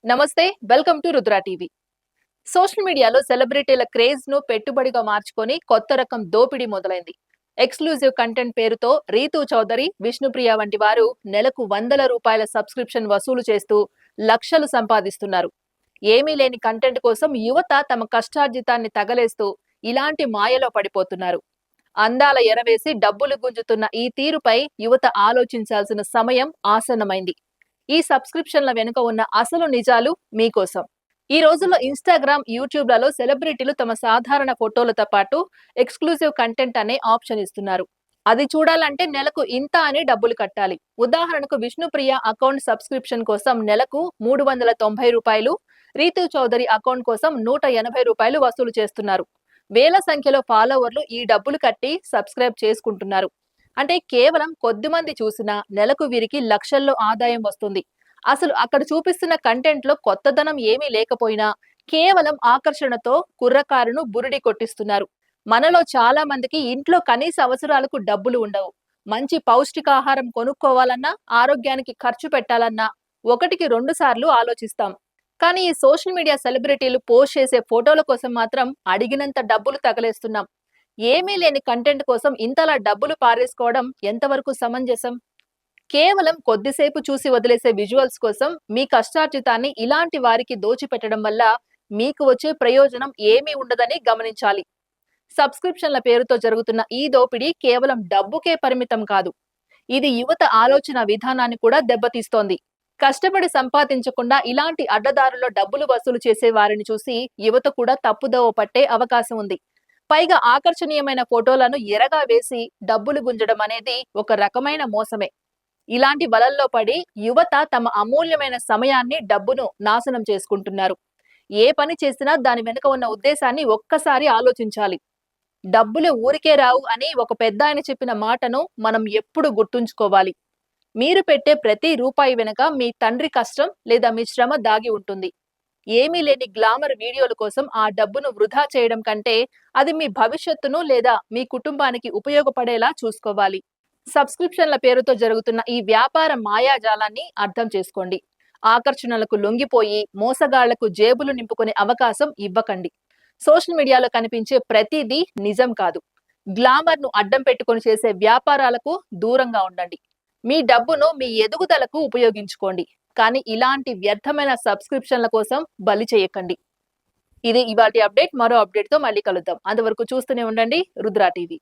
నమస్తే, welcome to Rudra TV. Social మీడియాలో సెలబ్రిటీల craze ను పెట్టుబడిగా మార్చుకొని కొత్త రకం దోపిడీ మొదలైంది. ఎక్స్క్లూజివ్ కంటెంట్ పేరుతో రీతూ చౌదరి, విష్ణుప్రియ వంటి వారు నెలకు వందల రూపాయల సబ్స్క్రిప్షన్ వసూలు చేస్తూ లక్షలు సంపాదిస్తున్నారు. ఏమీ లేని కంటెంట్ కోసం యువత తమ కష్టార్జితాన్ని తగలేస్తూ ఇలాంటి మాయలో పడిపోతున్నారు. అందాల ఎరవేసి డబ్బులు గుంజుతున్న ఈ తీరుపై యువత ఆలోచించాల్సిన సమయం ఆసన్నమైంది. ఈ సబ్స్క్రిప్షన్ల వెనుక ఉన్న అసలు నిజాలు మీకోసం. ఈ రోజుల్లో ఇన్‌స్టాగ్రామ్, యూట్యూబ్‌లలో సెలబ్రిటీలు తమ సాధారణ ఫోటోలతో పాటు ఎక్స్‌క్లూజివ్ కంటెంట్ అనే ఆప్షన్ ఇస్తున్నారు. అది చూడాలంటే నెలకు ఇంత అని డబ్బులు కట్టాలి. ఉదాహరణకు విష్ణుప్రియ అకౌంట్ సబ్స్క్రిప్షన్ కోసం నెలకు రూ. 390, రీతూ చౌదరి అకౌంట్ కోసం రూ. 180 వసూలు చేస్తున్నారు. వేల సంఖ్యలో ఫాలోవర్లు ఈ డబ్బులు కట్టి సబ్స్క్రైబ్ చేసుకుంటున్నారు. అంటే కేవలం కొద్దిమంది చూసినా నెలకు వీరికి లక్షల్లో ఆదాయం వస్తుంది. అసలు అక్కడ చూపిస్తున్న కంటెంట్ లో కొత్తదనం ఏమీ లేకపోయినా కేవలం ఆకర్షణతో కుర్రకారును బురిడి కొట్టిస్తున్నారు. మనలో చాలా మందికి ఇంట్లో కనీస అవసరాలకు డబ్బులు ఉండవు. మంచి పౌష్టికాహారం కొనుక్కోవాలన్నా, ఆరోగ్యానికి ఖర్చు పెట్టాలన్నా ఒకటికి 2 సార్లు ఆలోచిస్తాం. కానీ ఈ సోషల్ మీడియా సెలబ్రిటీలు పోస్ట్ చేసే ఫోటోల కోసం మాత్రం అడిగినంత డబ్బులు తగలేస్తున్నాం. ఏమీ లేని కంటెంట్ కోసం ఇంతలా డబ్బులు పారేసుకోవడం ఎంతవరకు సమంజసం? కేవలం కొద్దిసేపు చూసి వదిలేసే విజువల్స్ కోసం మీ కష్టార్జితాన్ని ఇలాంటి వారికి దోచిపెట్టడం వల్ల మీకు వచ్చే ప్రయోజనం ఏమీ ఉండదని గమనించాలి. సబ్స్క్రిప్షన్ల పేరుతో జరుగుతున్న ఈ దోపిడీ కేవలం డబ్బుకే పరిమితం కాదు. ఇది యువత ఆలోచన విధానాన్ని కూడా దెబ్బతీస్తోంది. కష్టపడి సంపాదించకుండా ఇలాంటి అడ్డదారుల్లో డబ్బులు వసూలు చేసే వారిని చూసి యువత కూడా తప్పుదోవ పట్టే అవకాశం ఉంది. పైగా ఆకర్షణీయమైన ఫోటోలను ఎరగా వేసి డబ్బులు గుంజడం అనేది ఒక రకమైన మోసమే. ఇలాంటి వలల్లో పడి యువత తమ అమూల్యమైన సమయాన్ని, డబ్బును నాశనం చేసుకుంటున్నారు. ఏ పని చేసినా దాని వెనుక ఉన్న ఉద్దేశాన్ని ఒక్కసారి ఆలోచించాలి. డబ్బులు ఊరికే రావు అని ఒక పెద్దాయన చెప్పిన మాటను మనం ఎప్పుడు గుర్తుంచుకోవాలి. మీరు పెట్టే ప్రతి రూపాయి వెనుక మీ తండ్రి కష్టం లేదా మీ శ్రమ దాగి ఉంటుంది. ఏమీ లేని గ్లామర్ వీడియోల కోసం ఆ డబ్బును వృధా చేయడం కంటే అది మీ భవిష్యత్తును లేదా మీ కుటుంబానికి ఉపయోగపడేలా చూసుకోవాలి. సబ్స్క్రిప్షన్ల పేరుతో జరుగుతున్న ఈ వ్యాపార మాయాజాలాన్ని అర్థం చేసుకోండి. ఆకర్షణలకు లొంగిపోయి మోసగాళ్లకు జేబులు నింపుకునే అవకాశం ఇవ్వకండి. సోషల్ మీడియాలో కనిపించే ప్రతిదీ నిజం కాదు. గ్లామర్ ను అడ్డం పెట్టుకొని చేసే వ్యాపారాలకు దూరంగా ఉండండి. మీ డబ్బును మీ ఎదుగుదలకు ఉపయోగించుకోండి. కానీ ఇలాంటి వ్యర్థమైన సబ్స్క్రిప్షన్ల కోసం బలి చేయకండి. ఇది ఇవాల్టి అప్డేట్. మరో అప్డేట్ తో మళ్ళీ కలుద్దాం. అంతవరకు చూస్తూనే ఉండండి రుద్ర టీవీ.